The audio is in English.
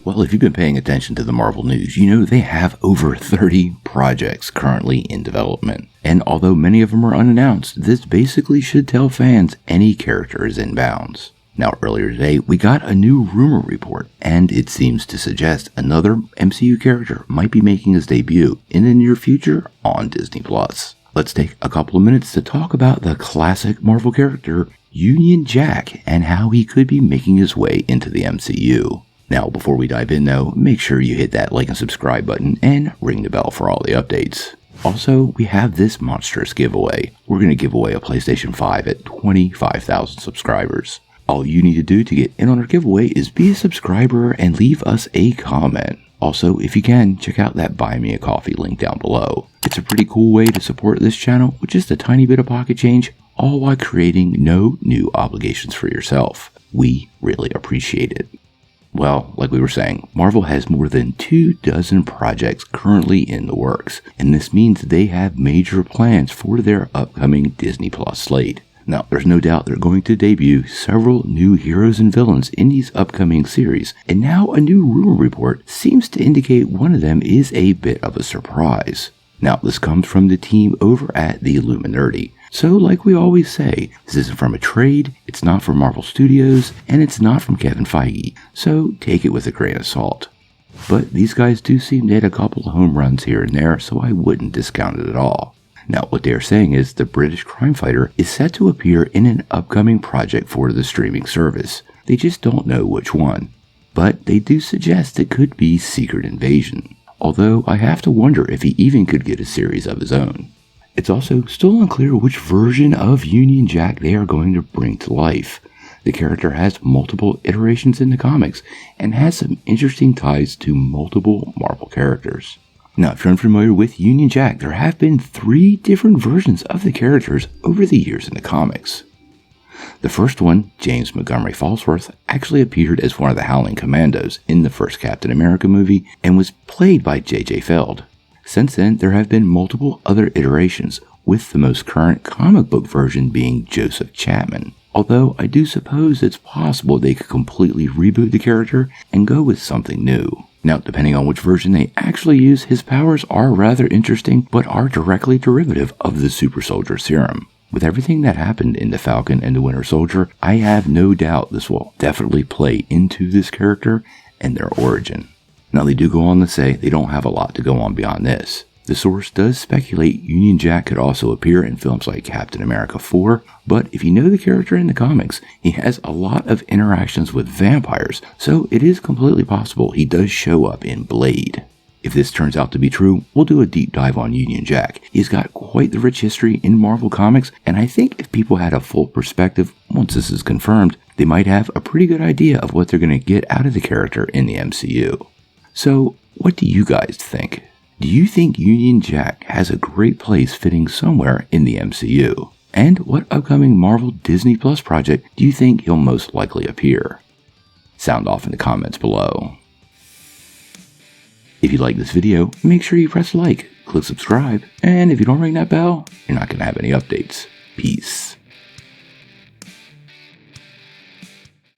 Well, if you've been paying attention to the Marvel news, you know they have over 30 projects currently in development. And although many of them are unannounced, this basically should tell fans any character is in bounds. Now, earlier today, we got a new rumor report, and it seems to suggest another MCU character might be making his debut in the near future on Disney+. Let's take a couple of minutes to talk about the classic Marvel character, Union Jack, and how he could be making his way into the MCU. Now, before we dive in though, make sure you hit that like and subscribe button and ring the bell for all the updates. Also, we have this monstrous giveaway. We're going to give away a PlayStation 5 at 25,000 subscribers. All you need to do to get in on our giveaway is be a subscriber and leave us a comment. Also, if you can, check out that Buy Me a Coffee link down below. It's a pretty cool way to support this channel with just a tiny bit of pocket change, all while creating no new obligations for yourself. We really appreciate it. Well, like we were saying, Marvel has more than 24 projects currently in the works, and this means they have major plans for their upcoming Disney Plus slate. Now, there's no doubt they're going to debut several new heroes and villains in these upcoming series, and now a new rumor report seems to indicate one of them is a bit of a surprise. Now, this comes from the team over at the Illuminati. So, like we always say, this isn't from a trade, it's not from Marvel Studios, and it's not from Kevin Feige, so take it with a grain of salt. But these guys do seem to hit a couple of home runs here and there, so I wouldn't discount it at all. Now, what they are saying is the British crime fighter is set to appear in an upcoming project for the streaming service. They just don't know which one. But they do suggest it could be Secret Invasion, although I have to wonder if he even could get a series of his own. It's also still unclear which version of Union Jack they are going to bring to life. The character has multiple iterations in the comics and has some interesting ties to multiple Marvel characters. Now, if you're unfamiliar with Union Jack, there have been 3 different versions of the characters over the years in the comics. The first one, James Montgomery Falsworth, actually appeared as one of the Howling Commandos in the first Captain America movie and was played by J.J. Feld. Since then, there have been multiple other iterations, with the most current comic book version being Joseph Chapman. Although I do suppose it's possible they could completely reboot the character and go with something new. Now, depending on which version they actually use, his powers are rather interesting, but are directly derivative of the Super Soldier Serum. With everything that happened in The Falcon and the Winter Soldier, I have no doubt this will definitely play into this character and their origin. Now, they do go on to say they don't have a lot to go on beyond this. The source does speculate Union Jack could also appear in films like Captain America 4, but if you know the character in the comics, he has a lot of interactions with vampires, so it is completely possible he does show up in Blade. If this turns out to be true, we'll do a deep dive on Union Jack. He's got quite the rich history in Marvel Comics, and I think if people had a full perspective, once this is confirmed, they might have a pretty good idea of what they're going to get out of the character in the MCU. So, what do you guys think? Do you think Union Jack has a great place fitting somewhere in the MCU? And what upcoming Marvel Disney Plus project do you think he'll most likely appear? Sound off in the comments below. If you like this video, make sure you press like, click subscribe, and if you don't ring that bell, you're not going to have any updates. Peace.